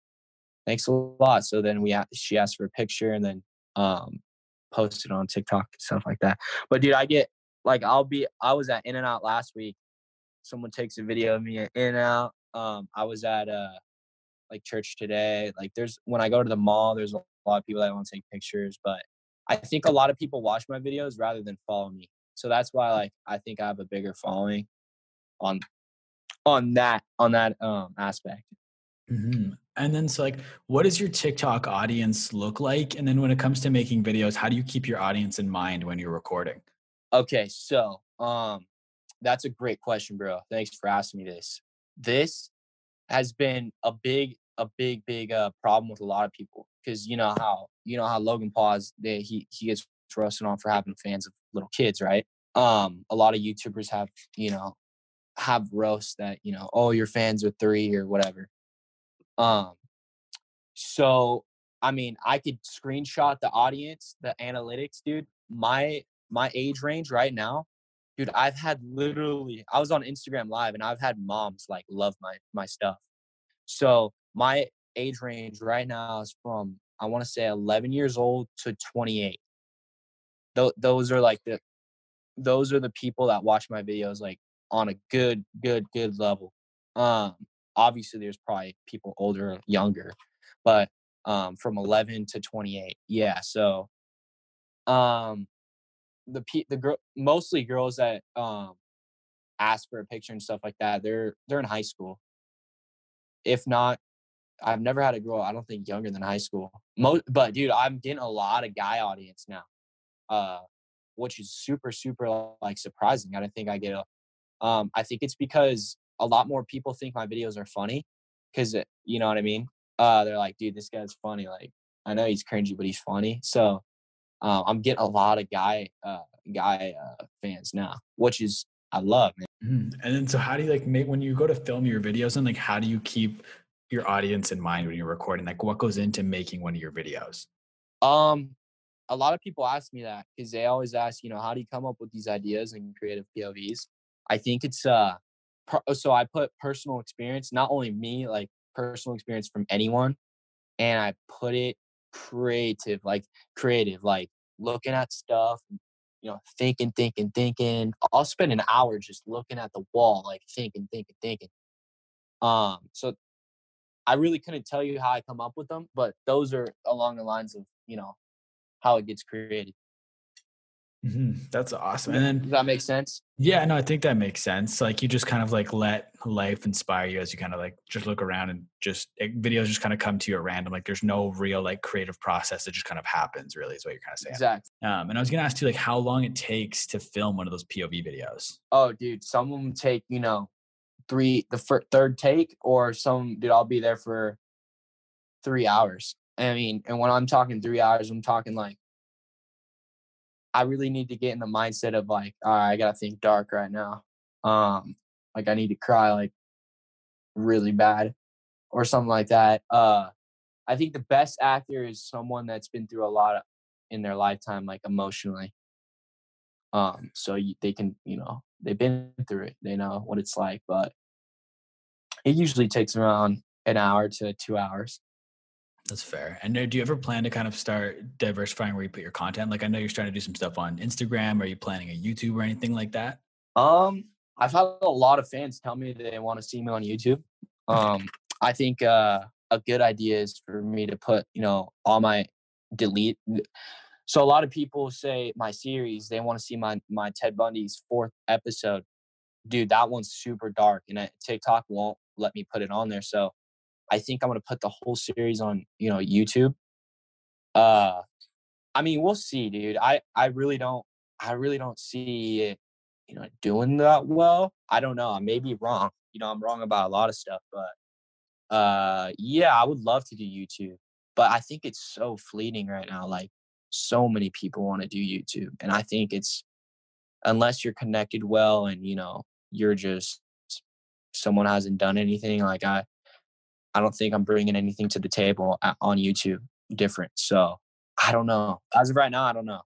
thanks a lot." So then she asked for a picture and then posted on TikTok and stuff like that. But dude, I get like I was at In-N-Out last week. Someone takes a video of me at In-N-Out. I was at like church today. Like when I go to the mall, there's a lot of people that want to take pictures, but I think a lot of people watch my videos rather than follow me. So that's why like I think I have a bigger following on that aspect. Mm-hmm. And then so like, what does your TikTok audience look like? And then when it comes to making videos, how do you keep your audience in mind when you're recording? Okay, so that's a great question, bro. Thanks for asking me this. This has been a big problem with a lot of people because you know how Logan Paul he gets roasted on for having fans of little kids, right? A lot of YouTubers have roasts that oh, your fans are 3 or whatever. So I mean, I could screenshot the audience, the analytics, dude. My age range right now, dude, I was on Instagram Live and I've had moms like love my stuff. So my age range right now is from I want to say 11 years old to 28. Those are the people that watch my videos like on a good level. Obviously there's probably people older, younger, but from 11 to 28. Yeah, so the girl, mostly girls that ask for a picture and stuff like that, they're in high school. If not, I've never had a girl, I don't think, younger than high school. But dude, I'm getting a lot of guy audience now, which is super like surprising. I don't think I get I think it's because a lot more people think my videos are funny, because you know what I mean. They're like, dude, this guy's funny. Like, I know he's cringy, but he's funny. So I'm getting a lot of guy fans now, which is I love, man. Mm-hmm. And then so how do you like make when you go to film your videos and like how do you keep your audience in mind when you're recording? Like what goes into making one of your videos? Um, a lot of people ask me that because they always ask, how do you come up with these ideas and creative POVs? I think it's so I put personal experience, not only me, like personal experience from anyone, and I put it creative, like looking at stuff, thinking. I'll spend an hour just looking at the wall, like thinking. So I really couldn't tell you how I come up with them, but those are along the lines of, how it gets created. Mm-hmm. That's awesome. And then Does that make sense? yeah, no, I think that makes sense. Like you just kind of like let life inspire you as you kind of like just look around and videos just kind of come to you at random. Like there's no real like creative process. It just kind of happens really is what you're kind of saying. Exactly. And I was going to ask you like how long it takes to film one of those POV videos. Oh, dude, some of them take, third take, or dude, I'll be there for 3 hours. I mean, and when I'm talking 3 hours, I'm talking like, I really need to get in the mindset of like, all right, I gotta think dark right now. Like I need to cry like really bad or something like that. I think the best actor is someone that's been through a lot in their lifetime, like emotionally. So they can, they've been through it. They know what it's like. But It usually takes around an hour to 2 hours. That's fair. And do you ever plan to kind of start diversifying where you put your content? Like I know you're starting to do some stuff on Instagram. Are you planning a YouTube or anything like that? I've had a lot of fans tell me that they want to see me on YouTube. I think a good idea is for me to put, all my delete. So a lot of people say my series, they want to see my Ted Bundy's 4th episode. Dude, that one's super dark, and TikTok won't let me put it on there. So I think I'm gonna put the whole series on, YouTube. I mean, we'll see, dude. I really don't see it, doing that well. I don't know. I may be wrong. I'm wrong about a lot of stuff, but yeah, I would love to do YouTube. But I think it's so fleeting right now. Like so many people want to do YouTube. And I think it's unless you're connected well and you're just someone hasn't done anything, like I don't think I'm bringing anything to the table on YouTube different. So I don't know. As of right now, I don't know.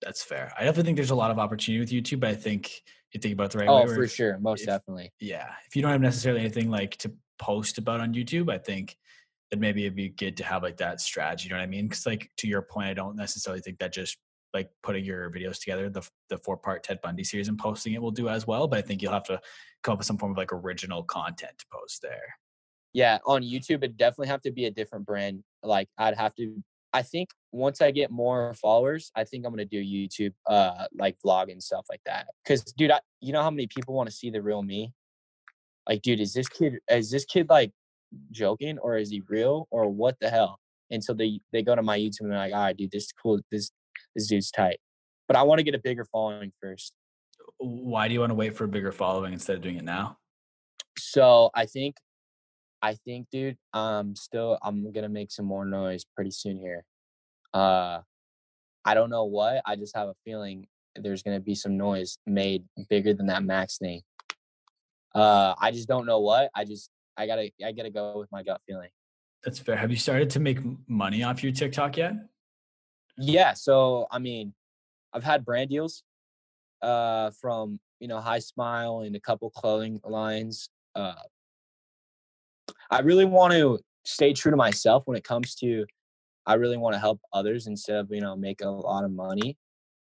That's fair. I definitely think there's a lot of opportunity with YouTube, but I think you think about it the right way. Oh, for sure. Most definitely. Yeah. If you don't have necessarily anything like to post about on YouTube, I think that maybe it'd be good to have like that strategy. You know what I mean? Because like to your point, I don't necessarily think that just like putting your videos together, the 4-part Ted Bundy series and posting it will do as well. But I think you'll have to come up with some form of like original content to post there. Yeah, on YouTube, it'd definitely have to be a different brand. Like I think once I get more followers, I think I'm gonna do YouTube, like vlog and stuff like that. Cause dude, you know how many people want to see the real me? Like, dude, is this kid like joking or is he real or what the hell? And so they go to my YouTube and they're like, all right, dude, this is cool. This dude's tight. But I want to get a bigger following first. Why do you want to wait for a bigger following instead of doing it now? So I think, dude, I'm gonna make some more noise pretty soon here. I don't know what. I just have a feeling there's gonna be some noise made bigger than that Max thing. I just don't know what. I gotta go with my gut feeling. That's fair. Have you started to make money off your TikTok yet? Yeah. So I mean, I've had brand deals from High Smile and a couple clothing lines. I really want to stay true to myself when it comes to I really want to help others instead of make a lot of money.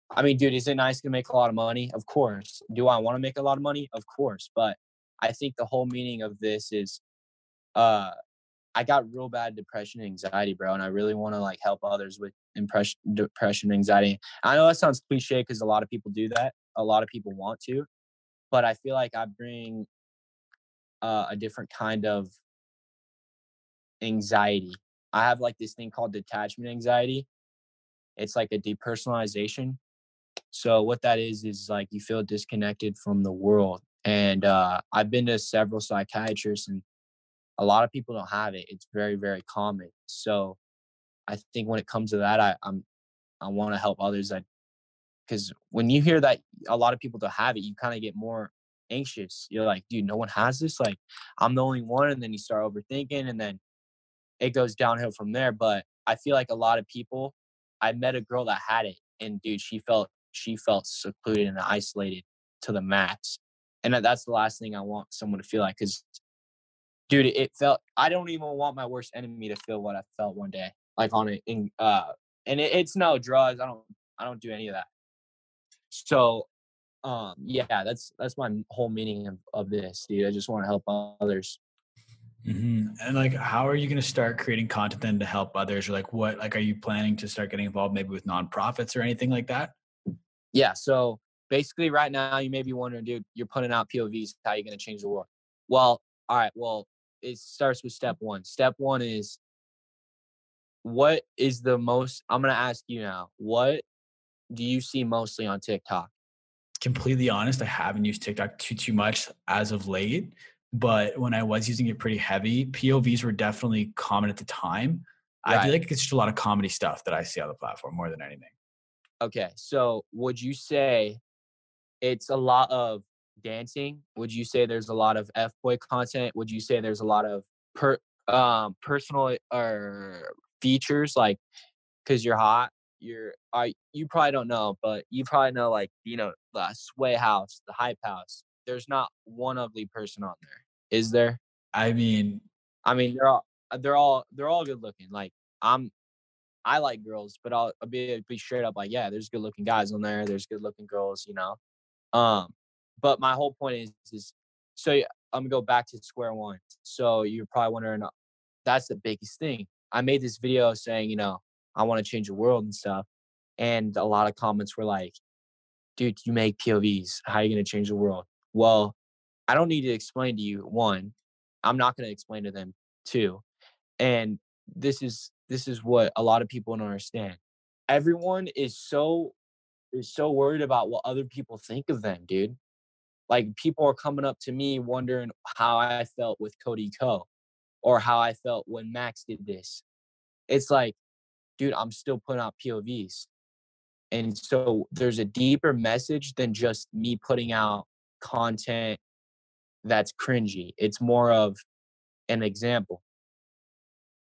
I mean, dude, is it nice to make a lot of money? Of course. Do I want to make a lot of money? Of course. But I think the whole meaning of this is uh I got real bad depression and anxiety, bro, and I really want to like help others with depression, anxiety. I know that sounds cliche because a lot of people do that. A lot of people want to, but I feel like I bring a different kind of anxiety. I have like this thing called detachment anxiety. It's like a depersonalization. So what that is like you feel disconnected from the world. And I've been to several psychiatrists and a lot of people don't have it. It's very, very common. So I think when it comes to that, I want to help others. Because when you hear that a lot of people don't have it, you kind of get more anxious. You're like, dude, no one has this. Like, I'm the only one. And then you start overthinking, and then it goes downhill from there. But I feel like a lot of people. I met a girl that had it, and dude, she felt secluded and isolated to the max. And that's the last thing I want someone to feel like. Because dude, it felt. I don't even want my worst enemy to feel what I felt one day, like on it. And it's no drugs. I don't do any of that. So, yeah, that's my whole meaning of this, dude. I just want to help others. Mm-hmm. And like, how are you going to start creating content then to help others? Or like, are you planning to start getting involved maybe with nonprofits or anything like that? Yeah. So basically, right now, you may be wondering, dude, you're putting out POVs. How are you going to change the world? Well, all right. Well, it starts with step one. Step one is what is the most. I'm going to ask you now. What do you see mostly on TikTok? Completely honest, I haven't used TikTok too much as of late, but when I was using it pretty heavy, POVs were definitely common at the time. I feel Right. like it's just a lot of comedy stuff that I see on the platform more than anything. Okay. So would you say it's a lot of dancing? Would you say there's a lot of F-boy content? Would you say there's a lot of personal or features like because you're hot? You probably don't know, but you probably know like the Sway House, the Hype House. There's not one ugly person on there, is there? I mean, they're all good looking. Like I like girls, but I'll be straight up like, yeah, there's good looking guys on there. There's good looking girls, you know. But my whole point is so I'm gonna go back to square one. So you're probably wondering, that's the biggest thing. I made this video saying, you know, I want to change the world and stuff. And a lot of comments were like, dude, you make POVs. How are you going to change the world? Well, I don't need to explain to you. One, I'm not going to explain to them. Two, and this is what a lot of people don't understand. Everyone is so worried about what other people think of them, dude. Like people are coming up to me wondering how I felt with Cody Ko or how I felt when Max did this. It's like, dude, I'm still putting out POVs. And so there's a deeper message than just me putting out content that's cringy. It's more of an example.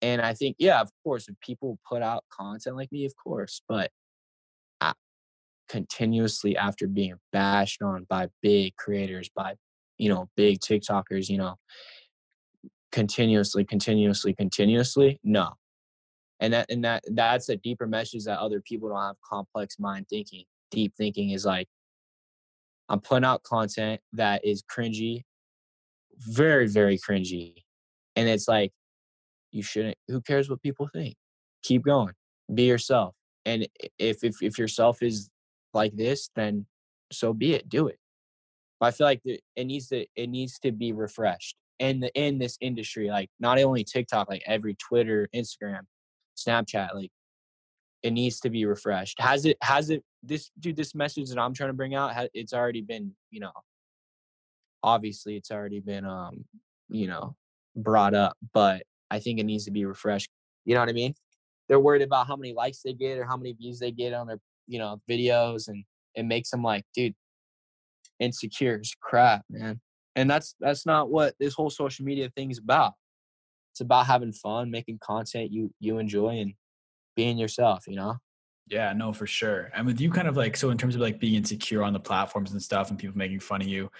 And I think, yeah, of course, if people put out content like me, of course, but I, continuously after being bashed on by big creators, by, you know, big TikTokers, you know, continuously, no. That's a deeper message that other people don't have complex mind thinking. Deep thinking is like, I'm putting out content that is cringy, very, very cringy. And it's like, you shouldn't, who cares what people think? Keep going. Be yourself. And if yourself is like this, then so be it. Do it. But I feel like it needs to be refreshed. And in this industry, like not only TikTok, like every Twitter, Instagram, Snapchat, like it needs to be refreshed. This message that I'm trying to bring out, it's already been, you know, obviously it's already been, you know, brought up, but I think it needs to be refreshed. You know what I mean? They're worried about how many likes they get or how many views they get on their, you know, videos, and it makes them like, dude, insecure is crap, man. And that's not what this whole social media thing is about. It's about having fun, making content you enjoy, and being yourself, you know? yeah, no, for sure. And with you kind of like, so in terms of like being insecure on the platforms and stuff and people making fun of you,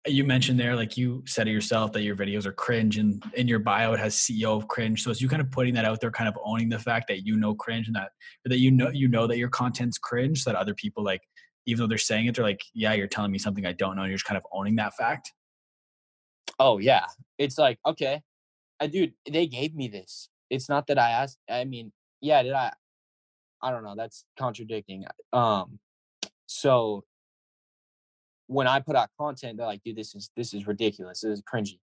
you mentioned there, like you said it yourself, that your videos are cringe, and in your bio it has CEO of cringe. So as you kind of putting that out there, kind of owning the fact that you know cringe, and that you know that your content's cringe, so that other people, like, even though they're saying it, they're like, yeah, you're telling me something I don't know, and you're just kind of owning that fact. Oh yeah. It's like, okay, dude, they gave me this. It's not that I asked. I mean, yeah, did I don't know. That's contradicting. So when I put out content, they're like, dude, this is ridiculous. This is cringy.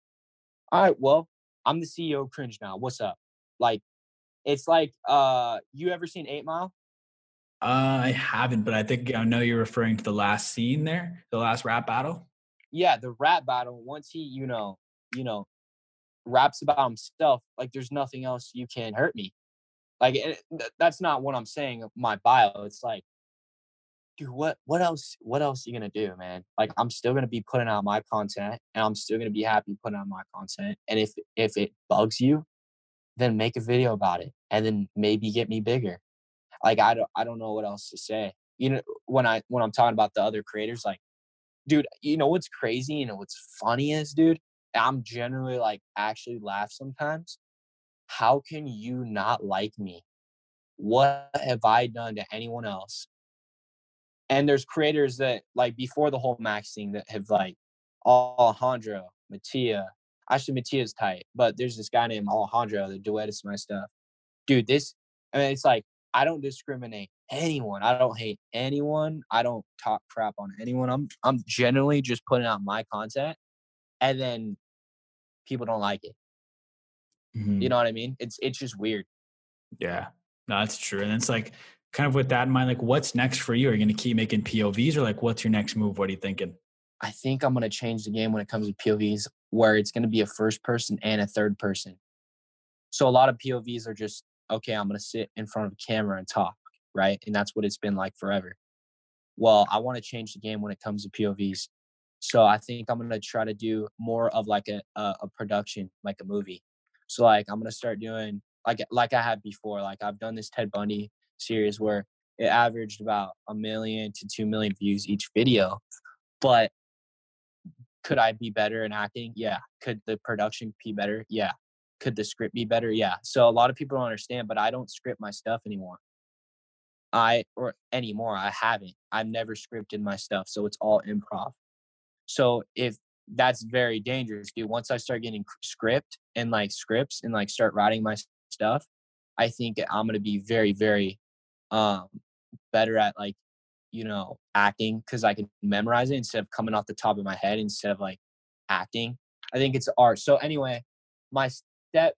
All right, well, I'm the CEO of cringe now. What's up? Like, it's like, you ever seen 8 Mile? I haven't, but I think I know you're referring to the last scene there, the last rap battle. Yeah, the rap battle. Once he, you know, raps about himself, like there's nothing else you can hurt me. Like, that's not what I'm saying. My bio. It's like, dude, what else are you gonna do, man? Like, I'm still gonna be putting out my content, and I'm still gonna be happy putting out my content. And if it bugs you, then make a video about it, and then maybe get me bigger. Like, I don't know what else to say. You know, when I'm talking about the other creators, like, dude, you know what's crazy? You know what's funny is, dude, I'm generally like actually laugh sometimes. How can you not like me? What have I done to anyone else? And there's creators that, like, before the whole Max thing, that have like Alejandro, Mattia. Actually, Mattia's tight, but there's this guy named Alejandro that duets my stuff. Dude, I mean, it's like, I don't discriminate anyone. I don't hate anyone. I don't talk crap on anyone. I'm generally just putting out my content, and then people don't like it. You Mhm. know what I mean? It's just weird. Yeah, no, that's true. And it's like, kind of with that in mind, like, what's next for you? Are you going to keep making POVs, or like, what's your next move? What are you thinking? I think I'm gonna change the game when it comes to POVs, where it's gonna be a first person and a third person. So a lot of POVs are just, okay, I'm gonna sit in front of a camera and talk, right? And that's what it's been like forever. Well, I want to change the game when it comes to POVs. So I think I'm gonna try to do more of like a production, like a movie. So like I'm gonna start doing like I had before. Like I've done this Ted Bundy series where it averaged about 1 million to 2 million views each video. But Could I be better in acting? Yeah. Could the production be better? Yeah. Could the script be better? Yeah. So a lot of people don't understand, but I don't script my stuff anymore. I haven't. I've never scripted my stuff, so it's all improv. So if that's very dangerous, dude. Once I start getting scripts and like start writing my stuff, I think I'm gonna be very, very better at like, acting because I can memorize it instead of coming off the top of my head instead of like acting. I think it's art. So anyway, my step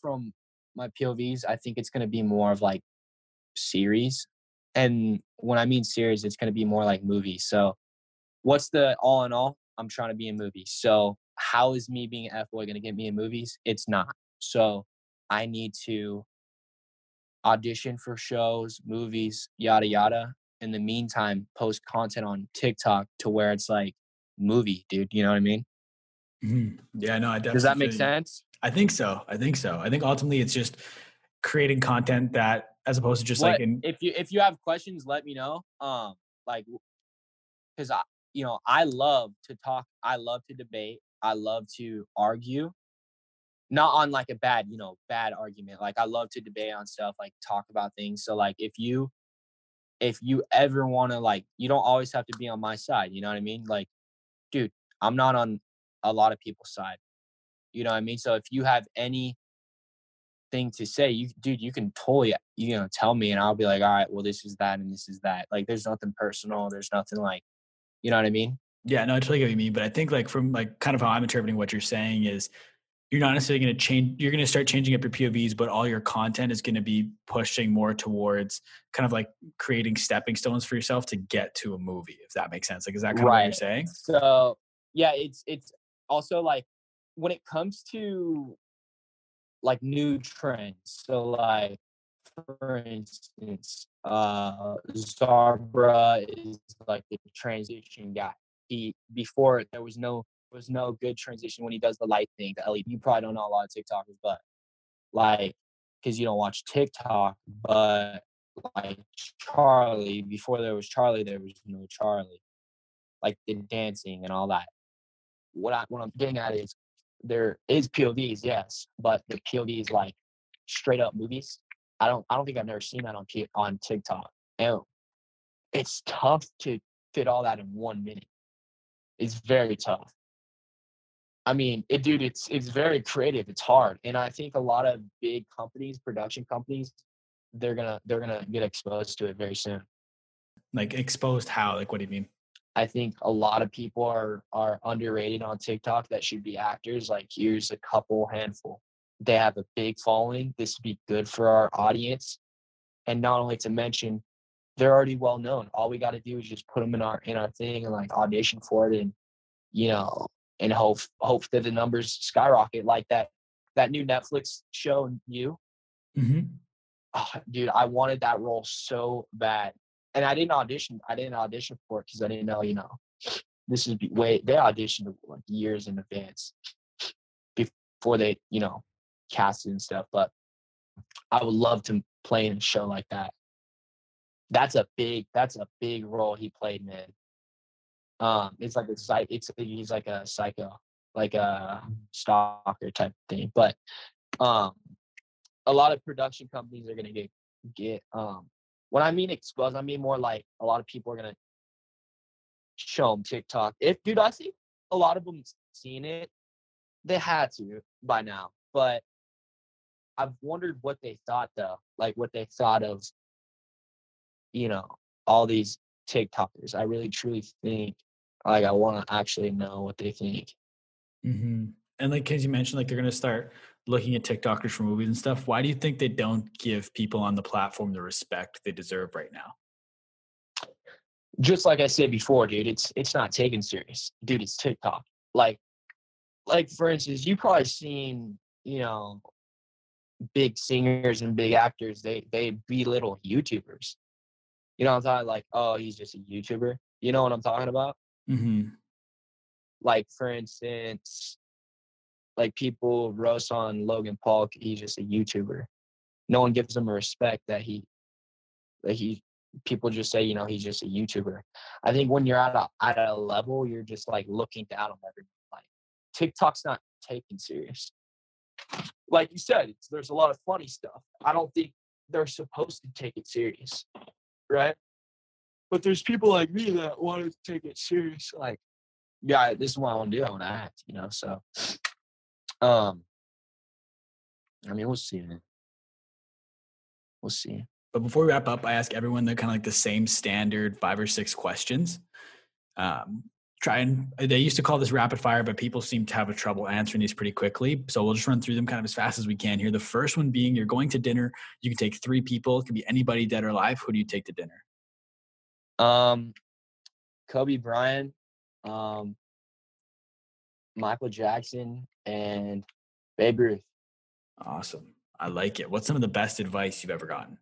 from my POVs, I think it's gonna be more of like series. And when I mean series, it's gonna be more like movies. So what's the all in all? I'm trying to be in movies. So how is me being an F-boy gonna get me in movies? It's not. So I need to audition for shows, movies, yada yada. In the meantime, post content on TikTok to where it's like movie, dude. You know what I mean? Yeah, no, I Does definitely that make feel you. sense? I think so. I think ultimately it's just creating content that, as opposed to just like If you have questions, let me know. Like, because I love to talk, I love to debate, I love to argue, not on like a bad argument. Like I love to debate on stuff, like talk about things. So like if you ever want to, like, you don't always have to be on my side. You know what I mean? Like, dude, I'm not on a lot of people's side. You know what I mean? So if you have anything to say, you can totally, tell me and I'll be like, all right, well, this is that and this is that. Like, there's nothing personal. There's nothing like, you know what I mean? yeah, no, I totally get what you mean. But I think like from like kind of how I'm interpreting what you're saying is you're not necessarily going to change. You're going to start changing up your POVs, but all your content is going to be pushing more towards kind of like creating stepping stones for yourself to get to a movie, if that makes sense. Like, is that kind of what you're Right. saying? So yeah, it's also like when it comes to like new trends. So like for instance, Zarbra is like the transition guy. He before there was no good transition when he does the light thing, the LED. You probably don't know a lot of TikTokers, but like because you don't watch TikTok, but like Charlie, before there was Charlie, there was no Charlie. Like the dancing and all that. What I'm getting at is there is POVs, yes, but the POVs like straight up movies. I don't think I've never seen that on TikTok. And it's tough to fit all that in 1 minute. It's very tough. I mean, it's very creative. It's hard, and I think a lot of big companies, production companies, they're gonna get exposed to it very soon. Like exposed how? Like, what do you mean? I think a lot of people are underrated on TikTok that should be actors. Like here's a couple handful. They have a big following. This would be good for our audience. And not only to mention, they're already well known. All we got to do is just put them in our thing and like audition for it, and you know, and hope that the numbers skyrocket like that new Netflix show. Mm-hmm. Oh, dude, I wanted that role so bad, and I didn't audition. I didn't audition for it because I didn't know. This is they auditioned like years in advance before they cast it and stuff. But I would love to play in a show like that. That's a big role he played, man. It's like he's like a psycho, like a stalker type thing. But a lot of production companies are gonna get when I mean exposed, I mean more like a lot of people are gonna show them TikTok. Dude, I think a lot of them seen it. They had to by now, but I've wondered what they thought though, like what they thought of, all these TikTokers. I really truly think, like, I want to actually know what they think. Mm-hmm. And like, as you mentioned, like they're going to start looking at TikTokers for movies and stuff. Why do you think they don't give people on the platform the respect they deserve right now? Just like I said before, dude, it's not taken serious, dude. It's TikTok. Like for instance, you probably seen, big singers and big actors. They belittle YouTubers. You know what I'm talking? Like, oh, he's just a YouTuber. You know what I'm talking about? Mm-hmm. Like for instance, like people roast on Logan Paul. He's just a YouTuber. No one gives him a respect that he people just say, you know, he's just a YouTuber. I think when you're at a level, you're just like looking down on everyone. Like TikTok's not taken serious. Like you said, there's a lot of funny stuff. I don't think they're supposed to take it serious, right? But there's people like me that want to take it serious. Like, yeah, this is what I want to do. I want to act, you know. So, I mean, we'll see, man. We'll see. But before we wrap up, I ask everyone the kind of like the same standard 5 or 6 questions. They used to call this rapid fire, but people seem to have a trouble answering these pretty quickly. So we'll just run through them kind of as fast as we can here. The first one being, you're going to dinner. You can take 3 people. It could be anybody dead or alive. Who do you take to dinner? Kobe Bryant, Michael Jackson, and Babe Ruth. Awesome. I like it. What's some of the best advice you've ever gotten?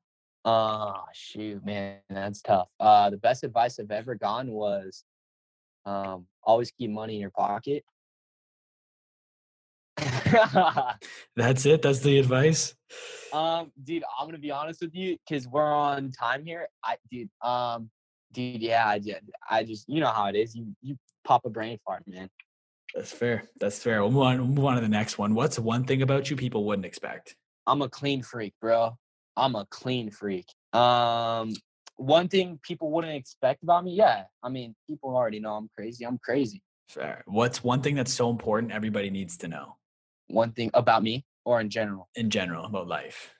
Shoot, man, that's tough. The best advice I've ever gotten was, always keep money in your pocket. That's it? That's the advice? Dude, I'm gonna be honest with you, because we're on time here. Yeah, I just, you know how it is. You pop a brain fart, man. That's fair. We'll move on to the next one. What's one thing about you people wouldn't expect? I'm a clean freak, bro. I'm a clean freak. One thing people wouldn't expect about me, yeah. I mean, people already know I'm crazy. I'm crazy. Fair. What's one thing that's so important everybody needs to know? One thing about me, or in general? In general, about life.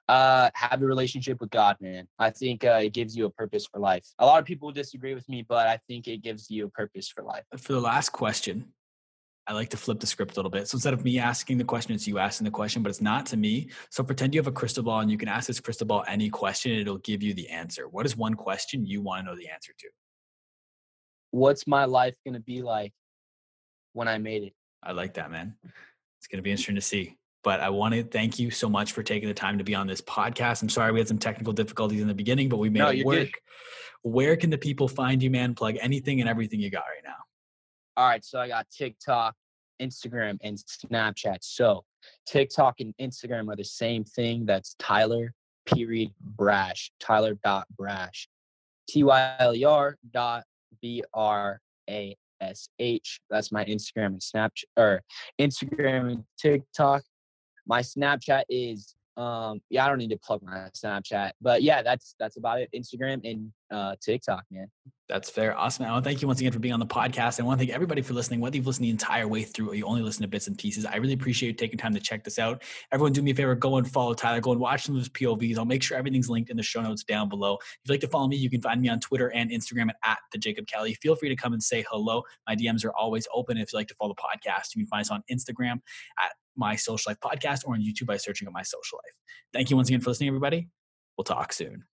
Have a relationship with God, man. I think it gives you a purpose for life. A lot of people disagree with me, but I think it gives you a purpose for life. For the last question, I like to flip the script a little bit. So instead of me asking the question, it's you asking the question, but it's not to me. So pretend you have a crystal ball and you can ask this crystal ball any question and it'll give you the answer. What is one question you want to know the answer to? What's my life going to be like when I made it? I like that, man. It's going to be interesting to see. But I want to thank you so much for taking the time to be on this podcast. I'm sorry we had some technical difficulties in the beginning, but we made it work. Good. Where can the people find you, man? Plug anything and everything you got right now. All right, so I got TikTok, Instagram, and Snapchat. So TikTok and Instagram are the same thing. That's Tyler.Brash. Tyler.Brash. TYLER.BRASH. That's my Instagram and Snapchat, or Instagram and TikTok. My Snapchat is I don't need to plug my Snapchat, but yeah, that's about it. Instagram and TikTok, man. That's fair. Awesome. I want to thank you once again for being on the podcast. I want to thank everybody for listening, whether you've listened the entire way through or you only listen to bits and pieces. I really appreciate you taking time to check this out. Everyone do me a favor, go and follow Tyler, go and watch some of his POVs. I'll make sure everything's linked in the show notes down below. If you'd like to follow me, you can find me on Twitter and Instagram at the Jacob Kelly. Feel free to come and say hello. My DMs are always open. If you'd like to follow the podcast, you can find us on Instagram at My Social Life Podcast or on YouTube by searching up My Social Life. Thank you once again for listening, everybody. We'll talk soon.